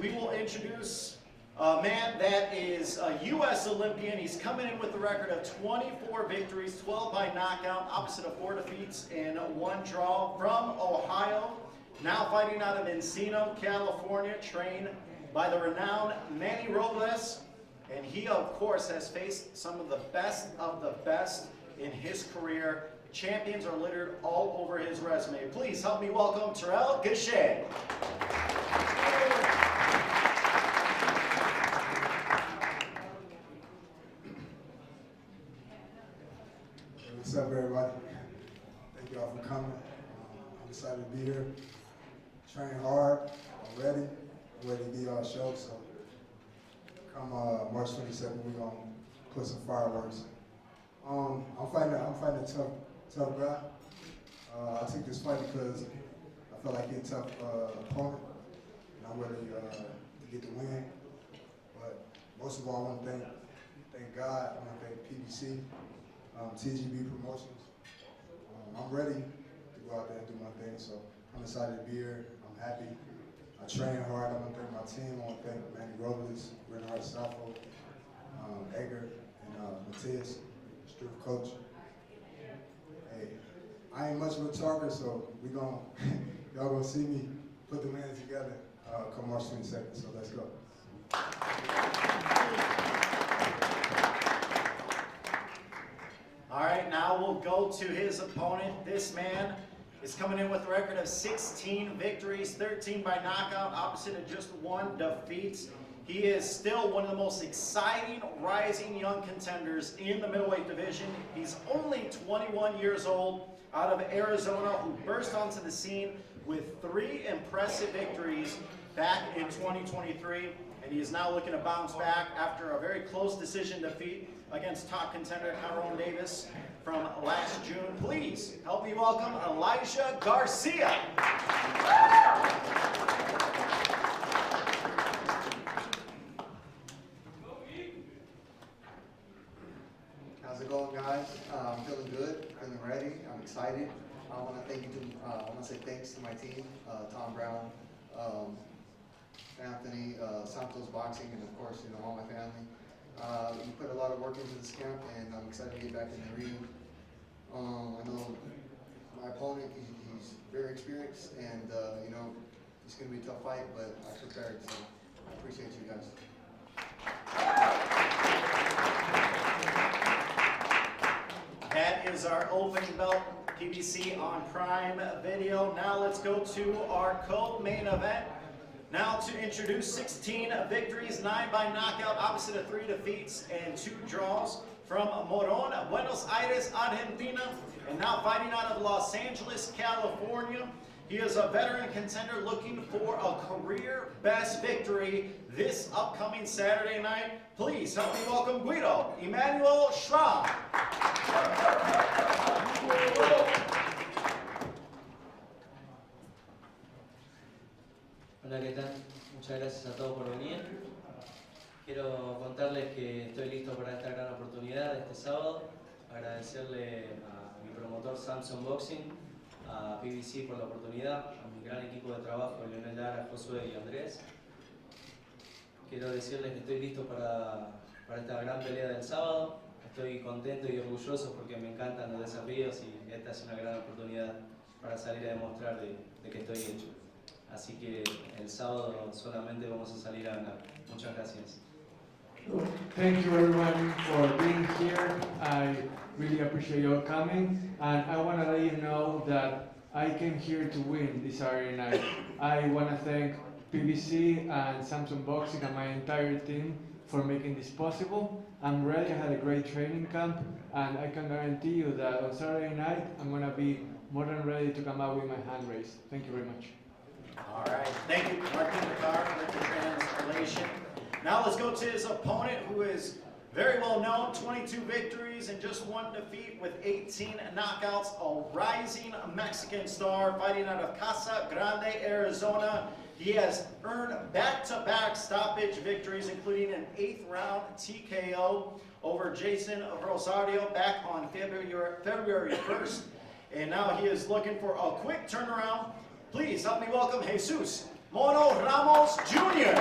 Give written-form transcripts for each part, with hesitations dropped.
we will introduce a man that is a U.S. Olympian. He's coming in with a record of 24 victories, 12 by knockout, opposite of 4 defeats and 1 draw, from Ohio. Now fighting out of Encino, California, trained by the renowned Manny Robles. And he, of course, has faced some of the best in his career. Champions are littered all over his resume. Please help me welcome Chordale Booker. What's up, everybody? Thank you all for coming. I'm excited to be here. Training hard. I'm ready. I'm ready to be our show. So come March 22nd, we're gonna put some fireworks. I'm fighting a tough guy. I took this fight because I felt like he's a tough opponent, and I'm ready to get the win. But most of all, I want to thank God. I want to thank PBC. TGB Promotions. I'm ready to go out there and do my thing, so I'm excited to be here. I'm happy. I train hard. I want to thank my team. I want to thank Manny Robles, Renard Safo, Edgar, and Matias, strength coach. Hey, I ain't much of a talker, so y'all gonna see me put the hands together come March 22nd. So let's go. All right, now we'll go to his opponent. This man is coming in with a record of 16 victories, 13 by knockout, opposite of just 1 defeat. He is still one of the most exciting rising young contenders in the middleweight division. He's only 21 years old, out of Arizona, who burst onto the scene with 3 impressive victories back in 2023. And he is now looking to bounce back after a very close decision defeat against top contender Tyrone Davis from last June. Please help me welcome Elijah Garcia. How's it going, guys? I'm feeling good, feeling ready. I'm excited. I want to say thanks to my team, Tom Brown, Anthony, Santos Boxing, and of course, all my family. We put a lot of work into this camp, and I'm excited to get back in the ring. I know my opponent, he's very experienced, and it's going to be a tough fight, but I'm prepared, so I appreciate you guys. That is our opening belt, PBC on Prime Video. Now let's go to our co-main event. Now to introduce 16 victories, 9 by knockout, opposite of 3 defeats and 2 draws, from Moron, Buenos Aires, Argentina, and now fighting out of Los Angeles, California. He is a veteran contender looking for a career best victory this upcoming Saturday night. Please help me welcome Guido Emmanuel Schramm. Hola, ¿qué tal? Muchas gracias a todos por venir. Quiero contarles que estoy listo para esta gran oportunidad de este sábado. Agradecerle a mi promotor Samsung Boxing, a PBC por la oportunidad, a mi gran equipo de trabajo, Leonel Lara, Josué y Andrés. Quiero decirles que estoy listo para esta gran pelea del sábado. Estoy contento y orgulloso porque me encantan los desafíos y esta es una gran oportunidad para salir a demostrar de que estoy hecho. Así que el sábado solamente vamos a salir a ganar. Muchas gracias. Thank you everyone for being here. I really appreciate your coming, and I want to let you know that I came here to win this Saturday night. I want to thank PBC and Samsung Boxing and my entire team for making this possible. I'm ready. I had a great training camp, and I can guarantee you that on Saturday night I'm going to be more than ready to come out with my hand raised. Thank you very much. All right, thank you, Martin Ricard, with the translation. Now let's go to his opponent, who is very well known, 22 victories and just 1 defeat with 18 knockouts, a rising Mexican star fighting out of Casa Grande, Arizona. He has earned back-to-back stoppage victories, including an 8th round TKO over Jason Rosario back on February 1st. And now he is looking for a quick turnaround. Please help me welcome Jesus Mono Ramos Jr.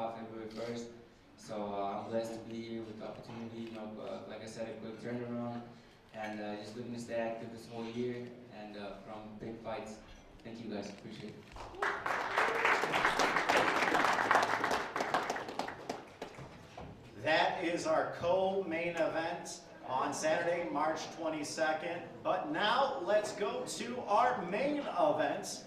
off February 1st. So I'm blessed to be here with the opportunity. Like I said, a quick turnaround, and just looking to stay active this whole year and from big fights. Thank you guys, appreciate it. That is our co-main event on Saturday, March 22nd. But now let's go to our main event,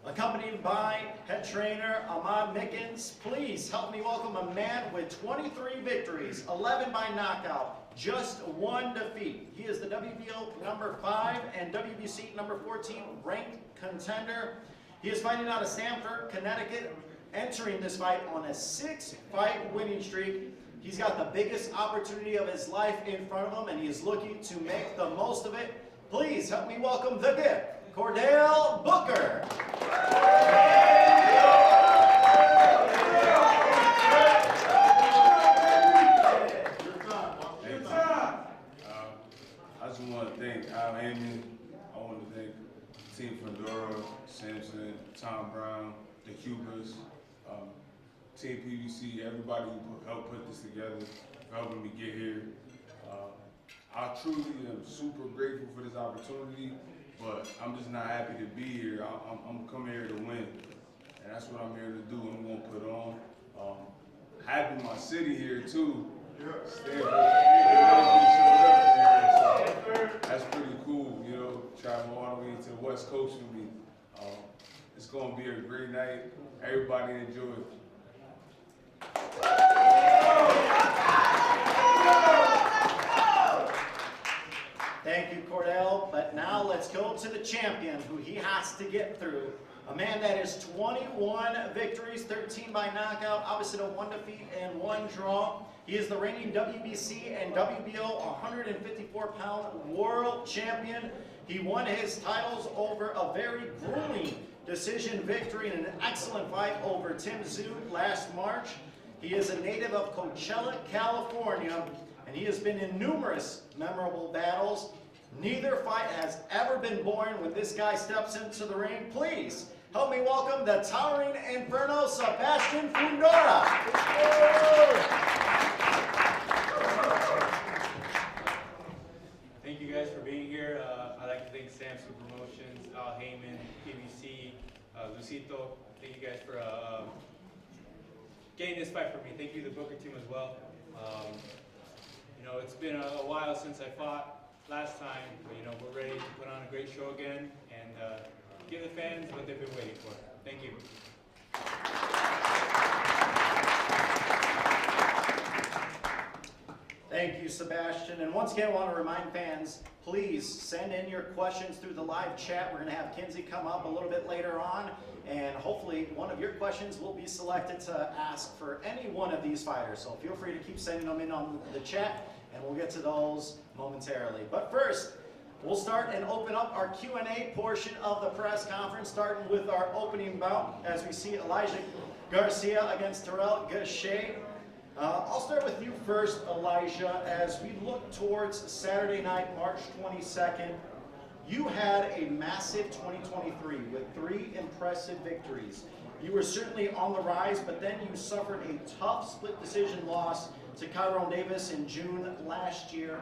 accompanied by head trainer Ahmad Mickens. Please help me welcome a man with 23 victories, 11 by knockout, just one defeat. He is the WBO number 5 and WBC number 14 ranked contender. He is fighting out of Stamford, Connecticut, entering this fight on a 6-fight winning streak. He's got the biggest opportunity of his life in front of him, and he is looking to make the most of it. Please help me welcome the gift, Chordale Booker. I just want to thank Al Heyman. I want to thank Team Fundora, Samson, Tom Brown, the Cubas, Team PBC, everybody who helped put this together, for helping me get here. I truly am super grateful for this opportunity, but I'm just not happy to be here. I'm coming here to win, and that's what I'm here to do. I'm going to put on. Having my city here too. Stanford, so that's pretty cool, you know, travel all the way to the West Coast with me. It's going to be a great night. Everybody enjoy it. Thank you, Chordale. But now let's go to the champion who he has to get through. A man that is 21 victories, 13 by knockout, opposite of 1 defeat and 1 draw. He is the reigning WBC and WBO 154-pound world champion. He won his titles over a very grueling decision victory in an excellent fight over Tim Zhu last March. He is a native of Coachella, California, and he has been in numerous memorable battles. Neither fight has ever been boring when this guy steps into the ring. Please help me welcome the towering Inferno, Sebastian Fundora. Thank you guys for being here. I'd like to thank Samson Promotions, Al Heyman, PBC, Lucito. Thank you guys for getting this fight for me. Thank you to the Booker team as well. You know, it's been a while since I fought last time, but you know, we're ready to put on a great show again and give the fans what they've been waiting for. Thank you. Thank you, Sebastian. And once again, I want to remind fans, please send in your questions through the live chat. We're going to have Kinsey come up a little bit later on, and hopefully one of your questions will be selected to ask for any one of these fighters. So feel free to keep sending them in on the chat, and we'll get to those momentarily. But first, we'll start and open up our Q&A portion of the press conference, starting with our opening bout as we see Elijah Garcia against Terrell Gachet. I'll start with you first, Elijah. As we look towards Saturday night, March 22nd, you had a massive 2023 with 3 impressive victories. You were certainly on the rise, but then you suffered a tough split decision loss to Kyron Davis in June last year.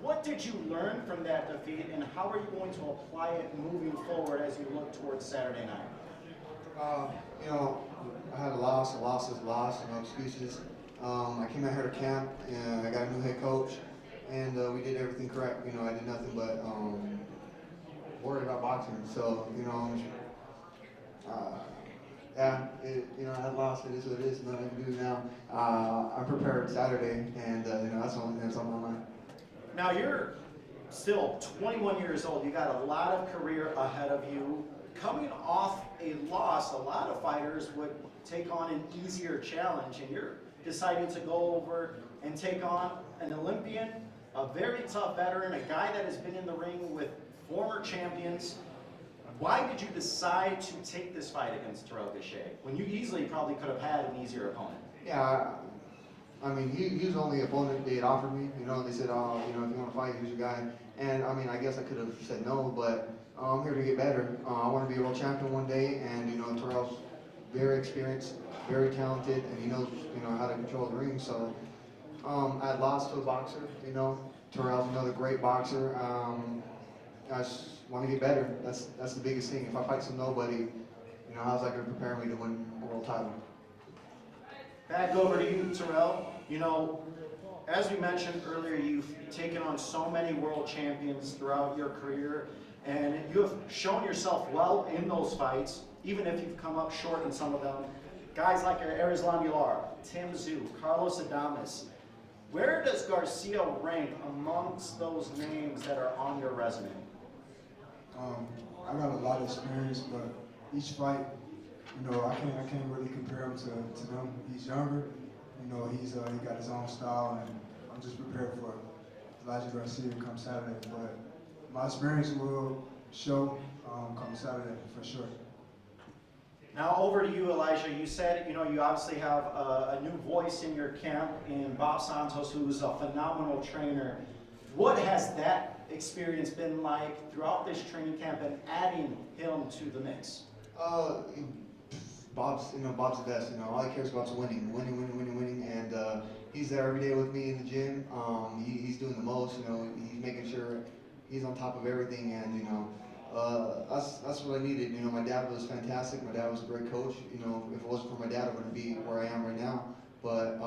What did you learn from that defeat, and how are you going to apply it moving forward as you look towards Saturday night? You know, I had a loss is a loss, no excuses. I came out here to camp, and I got a new head coach, and we did everything correct. You know, I did nothing but worry about boxing. So, you know, yeah, you know, I had lost. It is what it is. Nothing I can do now. I'm prepared Saturday, and you know, that's the only thing that's on my mind. Now you're still 21 years old. You got a lot of career ahead of you. Coming off a loss, a lot of fighters would take on an easier challenge, and you're deciding to go over and take on an Olympian, a very tough veteran, a guy that has been in the ring with former champions. Why did you decide to take this fight against Terrell Gachet when you easily probably could have had an easier opponent? Yeah, I mean, he was the only opponent they had offered me. You know, they said, oh, you know, if you want to fight, here's your guy. And I mean, I guess I could have said no, but I'm here to get better. I want to be a world champion one day, and you know, Terrell's very experienced, very talented, and he knows, how to control the ring. So I lost to a boxer, Terrell's another great boxer. I just want to get better. That's the biggest thing. If I fight some nobody, how's that going to prepare me to win a world title? Back over to you, Terrell. As we mentioned earlier, you've taken on so many world champions throughout your career, and you have shown yourself well in those fights, even if you've come up short in some of them. Guys like Arizlan Millar, Tim Tszyu, Carlos Adames. Where does Garcia rank amongst those names that are on your resume? I got a lot of experience, but each fight, I can't really compare him to them. He's younger, he got his own style, and I'm just prepared for Elijah Garcia come Saturday. But my experience will show come Saturday for sure. Now over to you, Elijah. You said, you obviously have a new voice in your camp in Bob Santos, who's a phenomenal trainer. What has that experience been like throughout this training camp and adding him to the mix? Bob's the best. All he cares about is winning, and he's there every day with me in the gym. He's doing the most. He's making sure he's on top of everything, and that's what I needed. My dad was fantastic. My dad was a great coach. If it wasn't for my dad, I wouldn't be where I am right now. But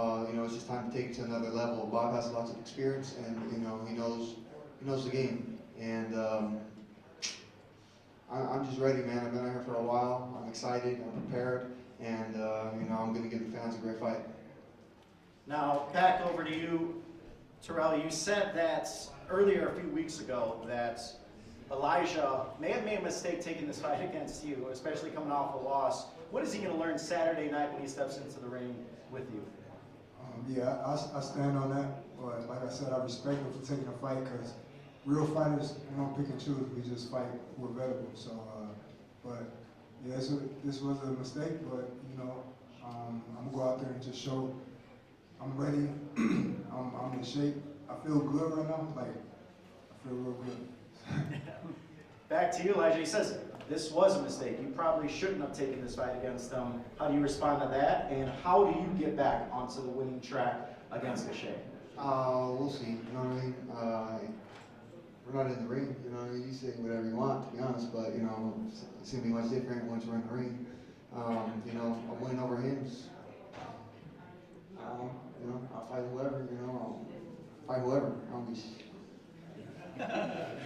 it's just time to take it to another level. Bob has lots of experience, and he knows the game. And I'm just ready, man. I've been out here for a while. I'm excited. I'm prepared, and I'm going to give the fans a great fight. Now back over to you, Terrell. You said that earlier a few weeks ago that Elijah may have made a mistake taking this fight against you, especially coming off a loss. What is he going to learn Saturday night when he steps into the ring with you? Yeah, I stand on that. But like I said, I respect him for taking a fight because real fighters, we don't pick and choose. We just fight with veterans. So, but yeah, this was a mistake. But I'm gonna go out there and just show I'm ready. I'm in shape. I feel good right now. Like I feel real good. Back to you, Elijah. He says, this was a mistake. You probably shouldn't have taken this fight against him. How do you respond to that? And how do you get back onto the winning track against O'Shea? We'll see. You know what I mean? We're not in the ring. You say whatever you want, to be honest. But it's gonna be much different once we're in the ring. A win over him. I'll fight whoever. I'll fight whoever. I'll be.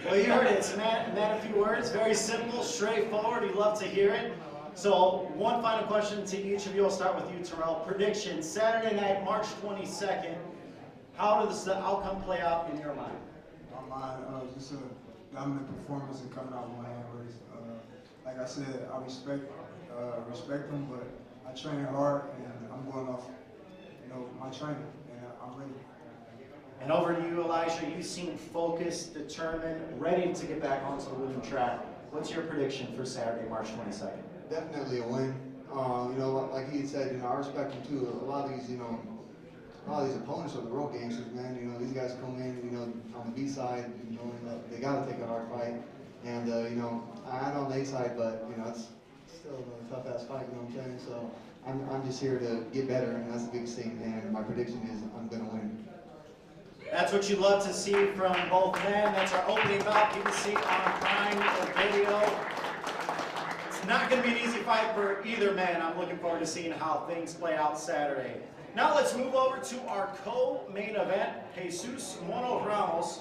Well, you heard it. Matt, a few words. Very simple, straightforward. We'd love to hear it. So, one final question to each of you. I'll start with you, Terrell. Prediction, Saturday night, March 22nd. How does the outcome play out in your mind? My mind, just a dominant performance and coming out with my hand raised. Like I said, I respect them, but I train hard and I'm going off, my training, and I'm ready. And over to you, Elijah. You seem focused, determined, ready to get back onto the winning track. What's your prediction for Saturday, March 22nd? Definitely a win. Like he had said, I respect him too. A lot of these opponents are the real gangsters, man. These guys come in, on the B side, they got to take a hard fight. And, I know on the A side, but, it's still a tough ass fight, you know what I'm saying? So I'm just here to get better, and that's the biggest thing. And my prediction is I'm going to win. That's what you love to see from both men. That's our opening bout. You can see on Prime Video. It's not going to be an easy fight for either man. I'm looking forward to seeing how things play out Saturday. Now let's move over to our co-main event, Jesus Mono Ramos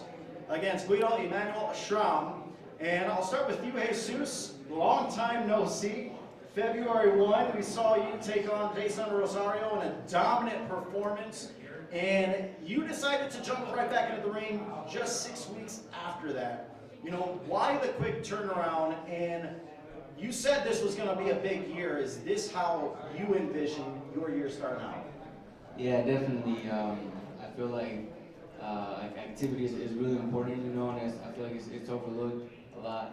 against Guido Emmanuel Schramm. And I'll start with you, Jesus. Long time no see. February 1, we saw you take on Jason Rosario in a dominant performance. And you decided to jump right back into the ring just 6 weeks after that. Why the quick turnaround? And you said this was going to be a big year. Is this how you envision your year starting out? Yeah, definitely. I feel like activity is really important, and I feel like it's overlooked a lot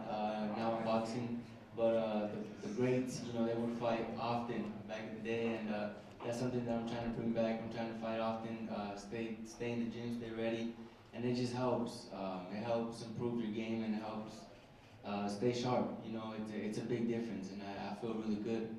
now in boxing. But the greats, they would fight often back in the day, and that's something that I'm trying to bring back. I'm trying to fight often, stay in the gym, stay ready, and it just helps. It helps improve your game, and it helps stay sharp. It's a big difference, and I feel really good.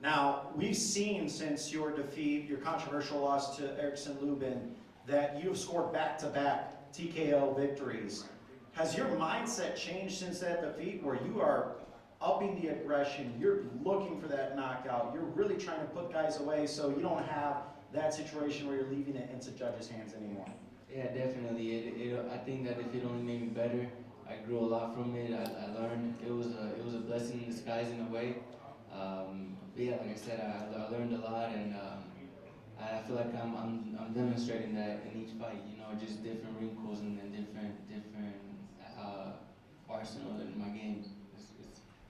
Now, we've seen since your defeat, your controversial loss to Erickson Lubin, that you've scored back-to-back TKO victories. Has your mindset changed since that defeat, where you are upping the aggression, you're looking for that knockout, you're really trying to put guys away so you don't have that situation where you're leaving it into judges' hands anymore? Yeah, definitely. I think that if it only made me better, I grew a lot from it. I learned. It was a blessing in disguise in a way. But yeah, like I said, I learned a lot, and I feel like I'm demonstrating that in each fight. You know, just different wrinkles and different arsenal in my game.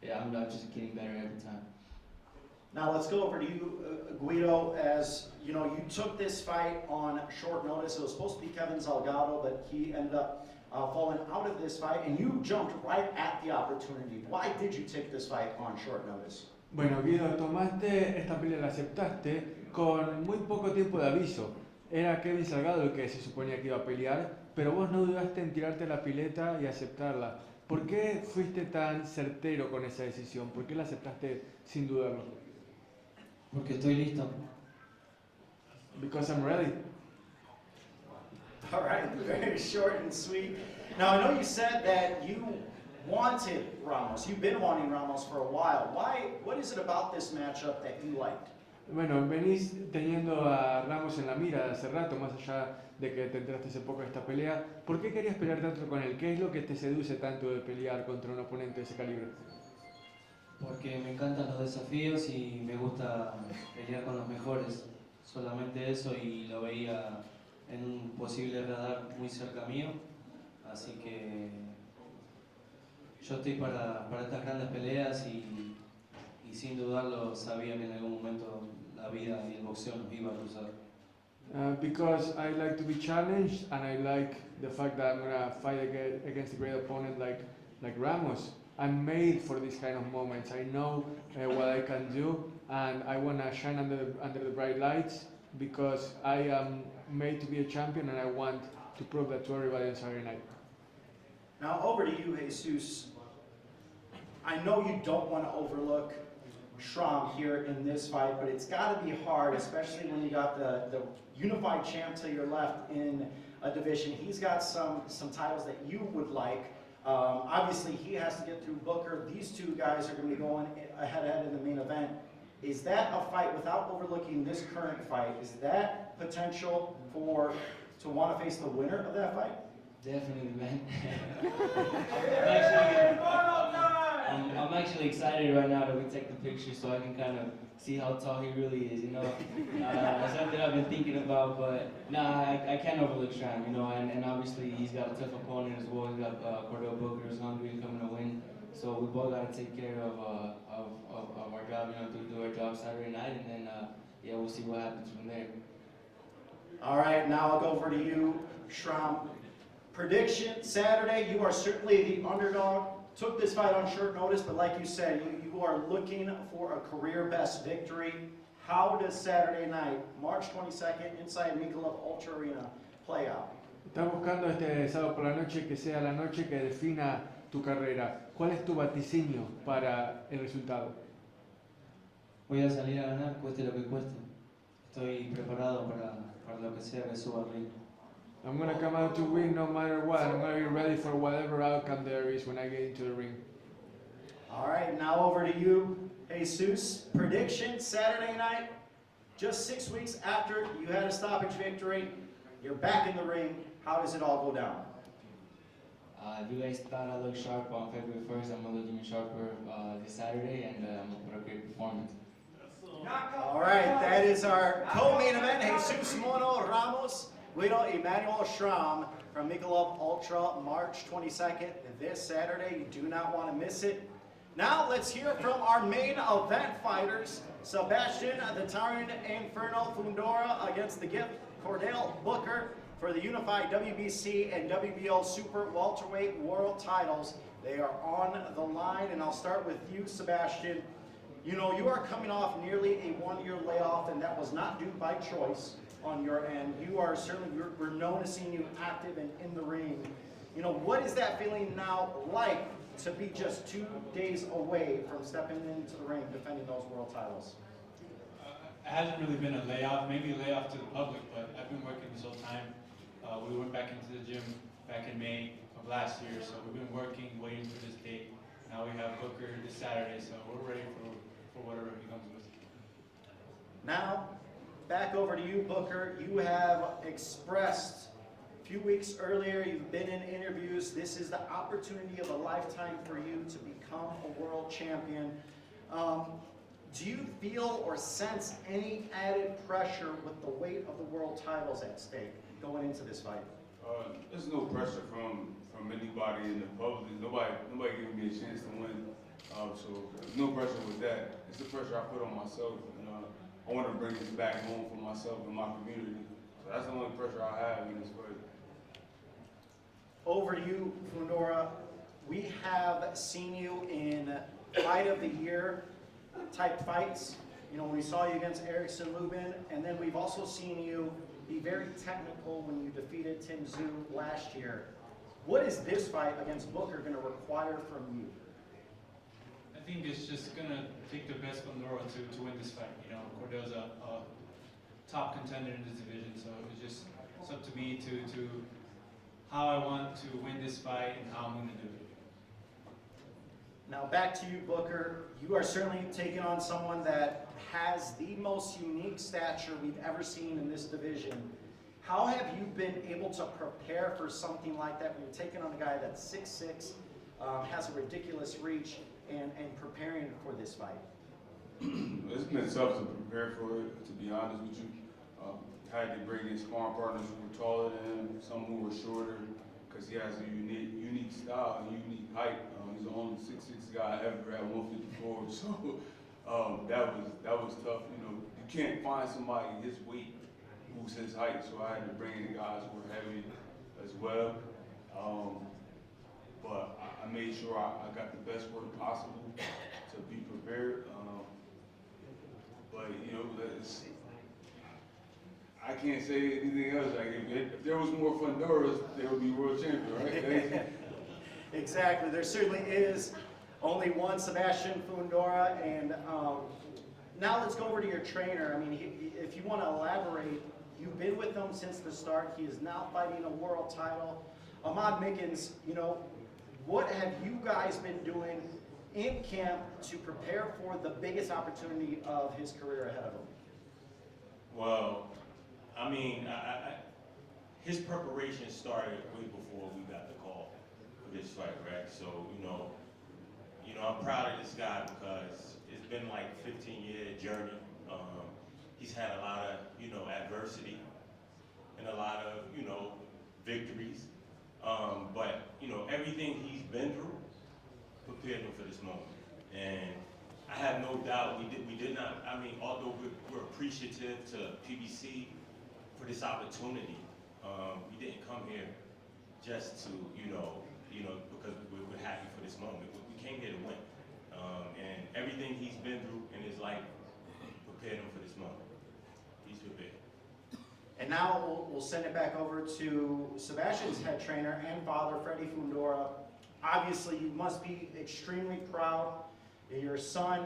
Yeah, I'm just getting better every time. Now let's go over to you, Guido. As you know, you took this fight on short notice. It was supposed to be Kevin Salgado, but he ended up falling out of this fight, and you jumped right at the opportunity. Why did you take this fight on short notice? Bueno, Guido, tomaste esta pelea, la aceptaste con muy poco tiempo de aviso. Era Kevin Salgado el que se suponía que iba a pelear, pero vos no dudaste en tirarte a la pileta y aceptarla. ¿Por qué fuiste tan certero con esa decisión? ¿Por qué la aceptaste sin dudarlo? Porque estoy listo. Because I'm ready. All right, very short and sweet. Now, I know you said that you wanted Ramos. You've been wanting Ramos for a while. Why? What is it about this matchup that you liked? Bueno, venís teniendo a Ramos en la mira de hace rato, más allá de que te enteraste hace poco de esta pelea. ¿Por qué querías pelear tanto con él? ¿Qué es lo que te seduce tanto de pelear contra un oponente de ese calibre? Porque me encantan los desafíos y me gusta pelear con los mejores. Solamente eso, y lo veía en un posible radar muy cerca mío. Así que yo estoy para estas grandes peleas y sin dudarlo sabía que en algún momento la vida y el boxeo nos iba a cruzar. Because I like to be challenged, and I like the fact that I'm gonna fight against a great opponent like Ramos. I'm made for these kind of moments. I know what I can do, and I wanna shine under the bright lights because I am made to be a champion, and I want to prove that to everybody on Saturday night. Now, over to you, Jesus. I know you don't want to overlook Schramm here in this fight, but it's got to be hard, especially when you got the unified champ to your left in a division. He's got some titles that you would like. Obviously, he has to get through Booker. These two guys are going to be going head-to-head in the main event. Is that a fight, without overlooking this current fight, is that potential to want to face the winner of that fight? Definitely, man. I'm actually excited right now that we take the picture so I can kind of see how tall he really is, you know. That's something I've been thinking about, but I can't overlook Schramm, you know, and obviously he's got a tough opponent as well. He's got Chordale Booker who's hungry and coming to win. So we both got to take care of our job, you know, to do our job Saturday night, and then, yeah, we'll see what happens from there. All right, now I'll go over to you, Schramm. Prediction, Saturday, you are certainly the underdog. Took this fight on short notice, but like you said, you are looking for a career best victory. How does Saturday night, March 22nd, inside Michelob Ultra Arena, play out? Estás buscando este sábado por la noche que sea la noche que defina tu carrera. ¿Cuál es tu vaticinio para el resultado? Voy a salir a ganar, cueste lo que cueste. Estoy preparado para lo que sea que suba al ring. I'm going to come out to win no matter what. I'm going to be ready for whatever outcome there is when I get into the ring. All right, now over to you, Jesus. Prediction, Saturday night, just 6 weeks after you had a stoppage victory, you're back in the ring. How does it all go down? If you guys thought I looked sharp on February 1st, I'm going to look even sharper this Saturday, and I'm going to put a great performance. All right, that is our co-main event. Jesus Mono Ramos, Guido Emmanuel Schramm from Michelob Ultra, March 22nd, this Saturday. You do not want to miss it. Now let's hear from our main event fighters, Sebastian the Tyrant Inferno Fundora against the gift Chordale Booker for the unified WBC and WBO Super Welterweight World titles. They are on the line, and I'll start with you, Sebastian. You know, you are coming off nearly a one-year layoff, and that was not due by choice on your end. You are certainly, we're noticing you active and in the ring. You know, what is that feeling now like to be just 2 days away from stepping into the ring defending those world titles? hasn't really been a layoff, maybe a layoff to the public, but I've been working this whole time. We went back into the gym back in May of last year, so we've been working, waiting for this date. Now we have Booker this Saturday, so we're ready for whatever he comes with. Now, back over to you, Booker. You have expressed a few weeks earlier, you've been in interviews. This is the opportunity of a lifetime for you to become a world champion. Do you feel or sense any added pressure with the weight of the world titles at stake going into this fight? There's no pressure from anybody in the public. Nobody giving me a chance to win. So there's no pressure with that. It's the pressure I put on myself. And, I want to bring this back home for myself and my community. So that's the only pressure I have in this fight. Over to you, Fundora. We have seen you in fight of the year type fights. You know, we saw you against Erickson Lubin, and then we've also seen you be very technical when you defeated Tim Tszyu last year. What is this fight against Booker going to require from you? I think it's just gonna take the best Fundora to win this fight. You know, Chordale's a top contender in this division, so it's up to me to how I want to win this fight and how I'm gonna do it. Now back to you, Booker. You are certainly taking on someone that has the most unique stature we've ever seen in this division. How have you been able to prepare for something like that when you're taking on a guy that's 6'6", has a ridiculous reach, and preparing for this fight? It's been tough to prepare for it, to be honest with you. Had to bring in sparring partners who were taller than him, some who were shorter, because he has a unique style and unique height. He's the only 6'6" guy ever at 154, so that was tough. You know, you can't find somebody his weight who's his height, so I had to bring in guys who were heavy as well. But I made sure I got the best work possible to be prepared. But you know, I can't say anything else. Like if there was more Fundoras, there would be world champion, right? Exactly. There certainly is only one Sebastian Fundora, and now let's go over to your trainer. I mean, if you want to elaborate, you've been with him since the start. He is now fighting a world title. Ahmad Mickens, you know, what have you guys been doing in camp to prepare for the biggest opportunity of his career ahead of him? Well, I mean, his preparation started way before we got the call for this fight, right? So, you know, I'm proud of this guy because it's been like a 15-year journey. He's had a lot of, you know, adversity and a lot of, you know, victories. But, you know, everything he's been through prepared him for this moment. And I have no doubt we did not, I mean, although we're appreciative to PBC for this opportunity, we didn't come here just to, you know, because we're happy for this moment. We came here to win. And everything he's been through in his life prepared him for this moment. He's prepared. And now we'll send it back over to Sebastian's head trainer and father, Freddie Fundora. Obviously, you must be extremely proud. Your son,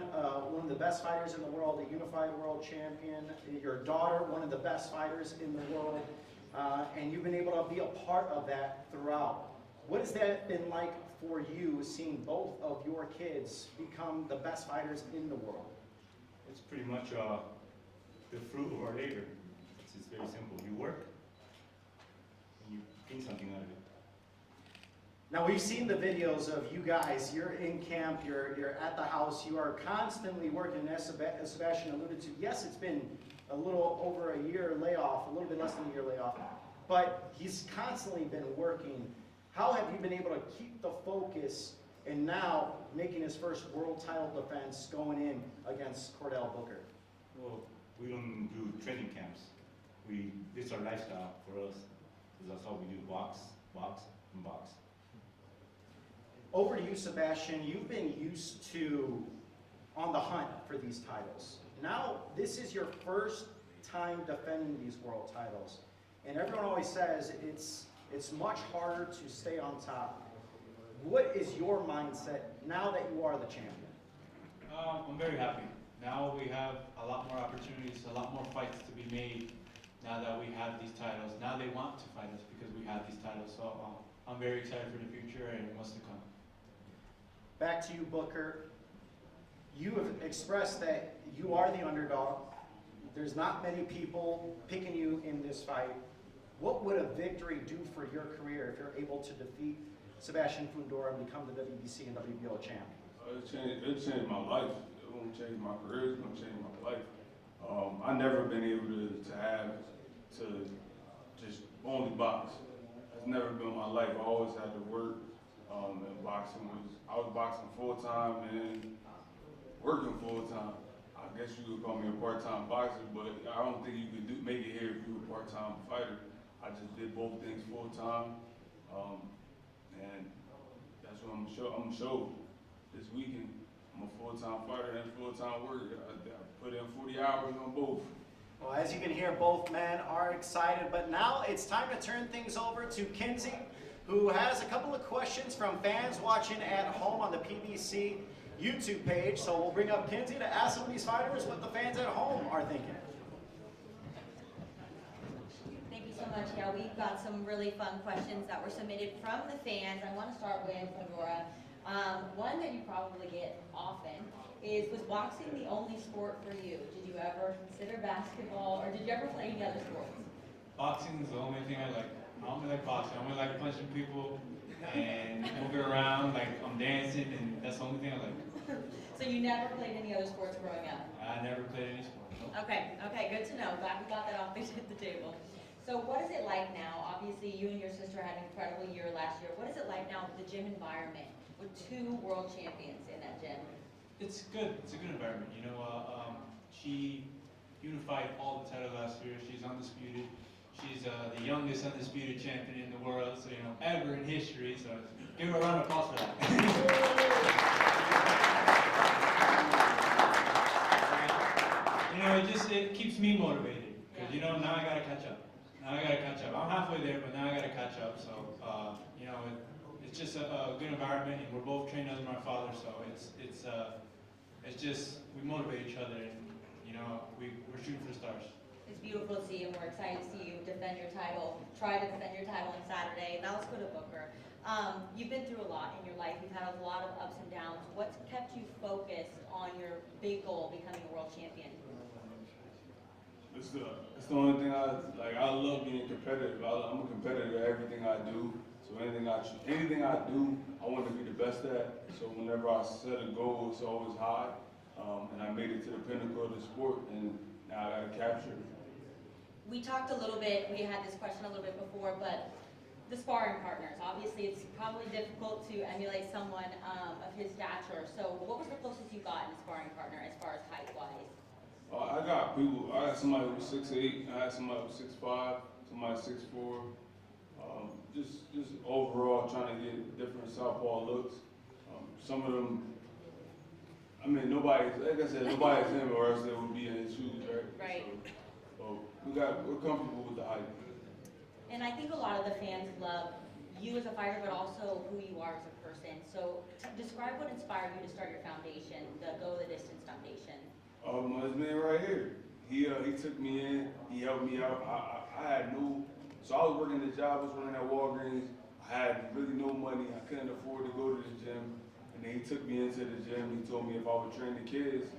one of the best fighters in the world, a unified world champion. Your daughter, one of the best fighters in the world. And you've been able to be a part of that throughout. What has that been like for you, seeing both of your kids become the best fighters in the world? It's pretty much the fruit of our labor. It's very simple. You work, and you gain something out of it. Now, we've seen the videos of you guys. You're in camp, you're at the house, you are constantly working. As Sebastian alluded to, yes, it's been a little over a year layoff, a little bit less than a year layoff, but he's constantly been working. How have you been able to keep the focus and now making his first world title defense going in against Chordale Booker? Well, we don't do training camps. This is our lifestyle for us. That's all we do, box, and box. Over to you, Sebastian. You've been used to on the hunt for these titles. Now, this is your first time defending these world titles. And everyone always says it's much harder to stay on top. What is your mindset now that you are the champion? I'm very happy now we have a lot more opportunities, a lot more fights to be made now that we have these titles. Now they want to fight us because we have these titles. So I'm very excited for the future and what's to come. Back to you, Booker. You have expressed that you are the underdog. There's not many people picking you in this fight. What would a victory do for your career if you're able to defeat Sebastian Fundora and become the WBC and WBO champ? It changed my life. It won't change my career. It's gonna change my life. I've never been able to just only box. That's never been my life. I always had to work. And I was boxing full time and working full time. I guess you could call me a part-time boxer, but I don't think you could make it here if you were a part-time fighter. I just did both things full time, and that's what I'm gonna show this weekend. I'm a full-time fighter and full-time worker. I put in 40 hours on both. Well, as you can hear, both men are excited, but now it's time to turn things over to Kinsey, who has a couple of questions from fans watching at home on the PBC YouTube page. So we'll bring up Kinsey to ask some of these fighters what the fans at home are thinking. Thank you so much. Yeah, we've got some really fun questions that were submitted from the fans. I want to start with Fundora. One that you probably get often is, was boxing the only sport for you? Did you ever consider basketball, or did you ever play any other sports? Boxing is the only thing I like. I only like boxing. I only like punching people and moving around like I'm dancing, and that's the only thing I like. So you never played any other sports growing up? I never played any sport. Nope. Okay, good to know. Glad we got that off the table. So what is it like now? Obviously, you and your sister had an incredible year last year. What is it like now with the gym environment, with 2 world champions in that gym? It's good. It's a good environment. You know, she unified all the titles last year. She's undisputed. She's the youngest undisputed champion in the world, so, you know, ever in history. So give her a round of applause for that. You know, it keeps me motivated, because, you know, now I gotta catch up. I'm halfway there, but now I gotta catch up. So, you know, it's just a good environment, and we're both trained under my father, so it's just, we motivate each other, and, you know, we're shooting for the stars. It's beautiful to see, and we're excited to see you defend your title, try to defend your title on Saturday. Now let's go to Booker. You've been through a lot in your life. You've had a lot of ups and downs. What's kept you focused on your big goal, becoming a world champion? It's the only thing I like. I love being competitive. I'm a competitor at everything I do. So anything I do, I want to be the best at. So whenever I set a goal, it's always high. And I made it to the pinnacle of the sport, and now I got to capture it. We talked a little bit, we had this question a little bit before, but the sparring partners, obviously it's probably difficult to emulate someone of his stature. So what was the closest you got in a sparring partner as far as height-wise? I got somebody who was 6'8", I had somebody who was 6'5", somebody 6'4". Just overall trying to get different southpaw looks. Some of them, I mean, like I said, nobody's him, or else they would be in his shoes, right? Right. So we're comfortable with the height. And I think a lot of the fans love you as a fighter, but also who you are as a person. So describe what inspired you to start your foundation, the Go the Distance Foundation. This man right here. He took me in. He helped me out. So I was working the job. I was working at Walgreens. I had really no money. I couldn't afford to go to the gym. And then he took me into the gym. He told me if I would train the kids,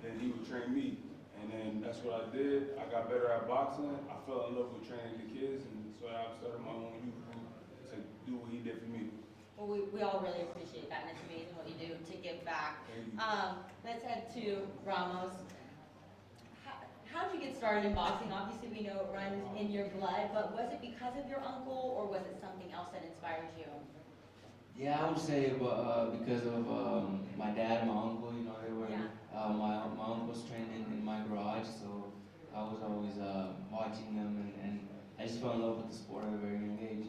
then he would train me. And then that's what I did. I got better at boxing. I fell in love with training the kids, and so I started my own youth group to do what he did for me. Well, we all really appreciate that, and it's amazing what you do to give back. Let's head to Ramos. How did you get started in boxing? Obviously, we know it runs in your blood, but was it because of your uncle, or was it something else that inspired you? Yeah, I would say because of my dad and my uncle. You know, they were my uncle's trained in my garage, so I was always watching them, and I just fell in love with the sport at a very young age.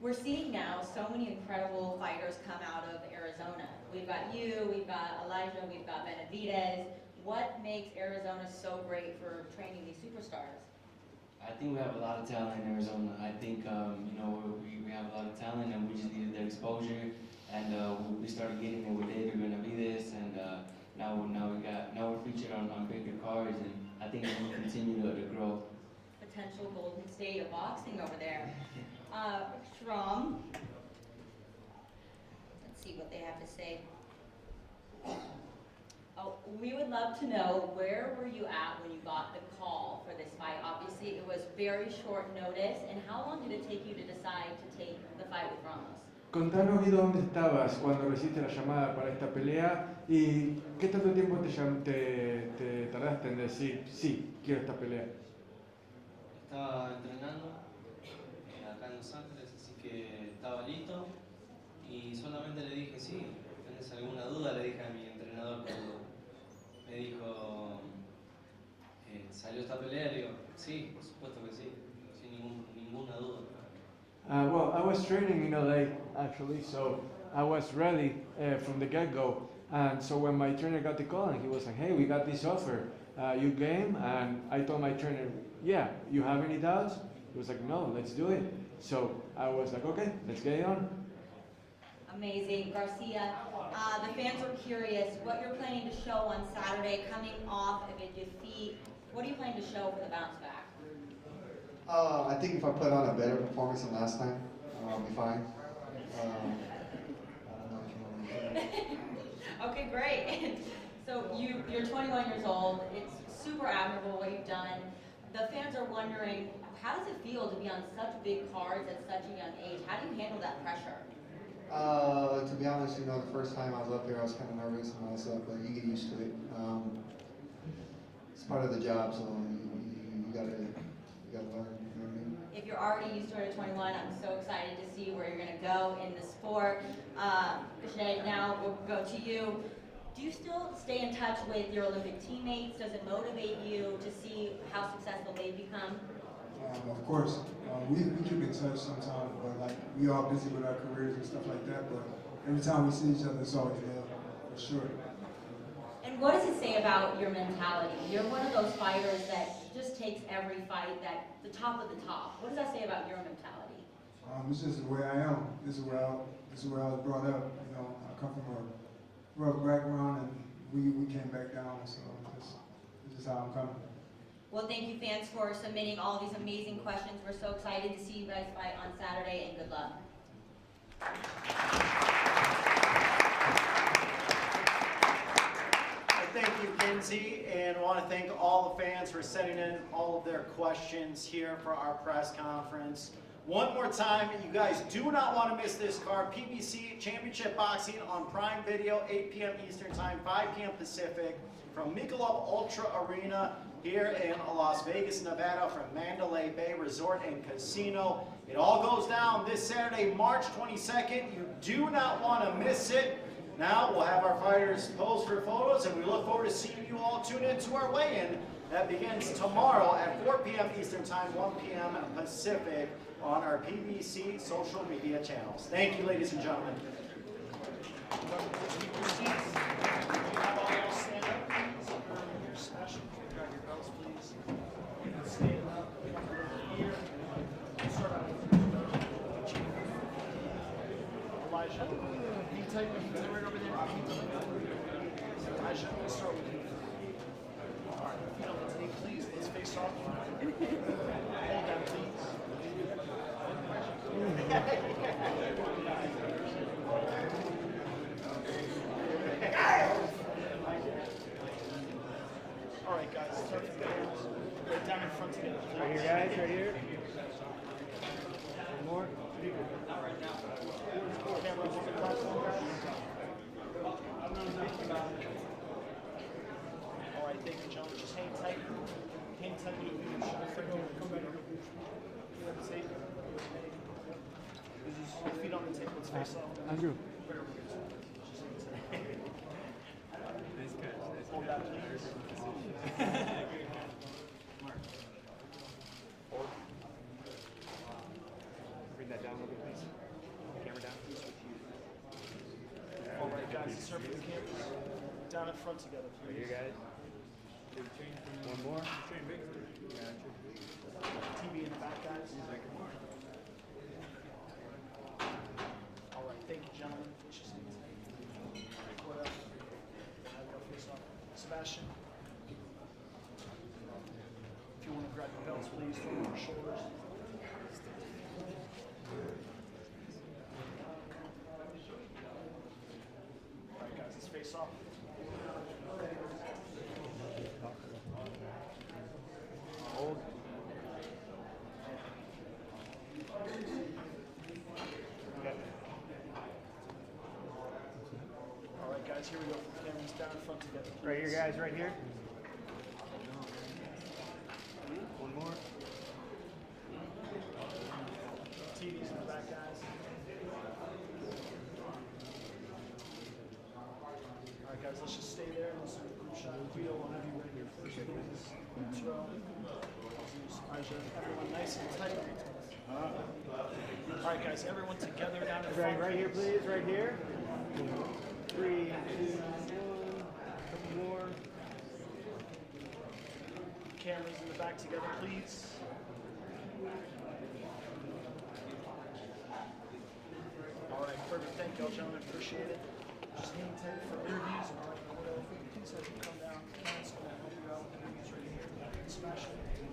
We're seeing now so many incredible fighters come out of Arizona. We've got you, we've got Elijah, we've got Benavidez. What makes Arizona so great for training these superstars? I think we have a lot of talent in Arizona. I think you know, we have a lot of talent, and we just needed the exposure, and we started getting it with David Benavidez, and now we're featured on bigger cards, and I think it will continue to grow. Potential Golden State of boxing over there. Strom. Let's see what they have to say. Oh, we would love to know, where were you at when you got the call for this fight? Obviously, it was very short notice, and how long did it take you to decide to take the fight with Ramos? Contanos y dónde estabas cuando recibiste la llamada para esta pelea y qué tanto tiempo te tardaste en decir, sí, quiero esta pelea. Estaba entrenando acá en Los Ángeles, así que estaba listo y solamente le dije sí. ¿Tenés alguna duda? Le dije a mi entrenador cuando me dijo, ¿salió esta pelea? Le digo, sí, por supuesto que sí, sin ninguna duda. Well, I was training in LA actually, so I was ready from the get-go. And so when my trainer got the call and he was like, hey, we got this offer, you game? And I told my trainer, yeah, you have any doubts? He was like, no, let's do it. So I was like, okay, let's get it on. Amazing. Garcia, the fans are curious what you're planning to show on Saturday coming off of a defeat. What are you planning to show for the bounce back? I think if I put on a better performance than last time, I'll be fine. I don't know if you want to. Okay, great. So you're 21 years old. It's super admirable what you've done. The fans are wondering, how does it feel to be on such big cards at such a young age? How do you handle that pressure? To be honest, the first time I was up there, I was kind of nervous and all that stuff, but you get used to it. It's part of the job, so you gotta learn. You know what I mean? If you're already used to it at 21, I'm so excited to see where you're going to go in the sport. Sinead, now we'll go to you. Do you still stay in touch with your Olympic teammates? Does it motivate you to see how successful they've become? Of course, we keep in touch sometimes, but like we all busy with our careers and stuff like that. But every time we see each other, it's always love, for sure. And what does it say about your mentality? You're one of those fighters that just takes every fight the top of the top. What does that say about your mentality? It's just the way I am. This is where I was brought up. I come from a rough background, and we came back down. So this is how I'm coming. Well, thank you, fans, for submitting all these amazing questions. We're so excited to see you guys fight on Saturday, and good luck. Thank you, Kinsey, and I want to thank all the fans for sending in all of their questions here for our press conference. One more time, you guys do not want to miss this card. PBC Championship Boxing on Prime Video, 8 p.m. Eastern Time, 5 p.m. Pacific, from Michelob Ultra Arena here in Las Vegas, Nevada, from Mandalay Bay Resort and Casino. It all goes down this Saturday, March 22nd. You do not want to miss it. Now we'll have our fighters pose for photos, and we look forward to seeing you all tune into our weigh-in. That begins tomorrow at 4 p.m. Eastern Time, 1 p.m. Pacific on our PBC social media channels. Thank you, ladies and gentlemen. Elijah, hang tight right over there. Elijah, let's start with you. All right, feet on the table, please. Let's face off. Hold down, please. All right, guys, start from there. Right down in front together. Right here, guys, right here. One more. Camera on the platform, guys. All right, thank you, John. Just hang tight. Hang tight with your leadership. Come back. You have a seat. Feet on the table. Let's face off. Andrew. Hold that, please. Bring that down a little bit, please. Camera down. All right, guys, let's start with the cameras. Down in front together, Right please. here, guys. One more. TV in the back, guys. All right, thank you, gentlemen. Let's just hang tight. Record up. Have your face off. Sebastian. If you want to grab your belts, please, throw them on your shoulders. All right, guys, let's face off. Hold. All right, guys, here we go. Cameras down in front together. Right here, guys, right here. One more. TV's in the back, guys. All right, guys, let's just stay there and let's do a group shot. Guido, we'll have you right here first, please. Next row. Everyone nice and tight. All right, guys, everyone together down in front. Right here, please, right here. 3, 2, 1. Couple more. Cameras in the back together, please. All right, perfect. Thank y'all, gentlemen. Appreciate it. Just hang tight for interviews and whatever. Please have you come down. Can's going to help you out with interviews right here. Smash it.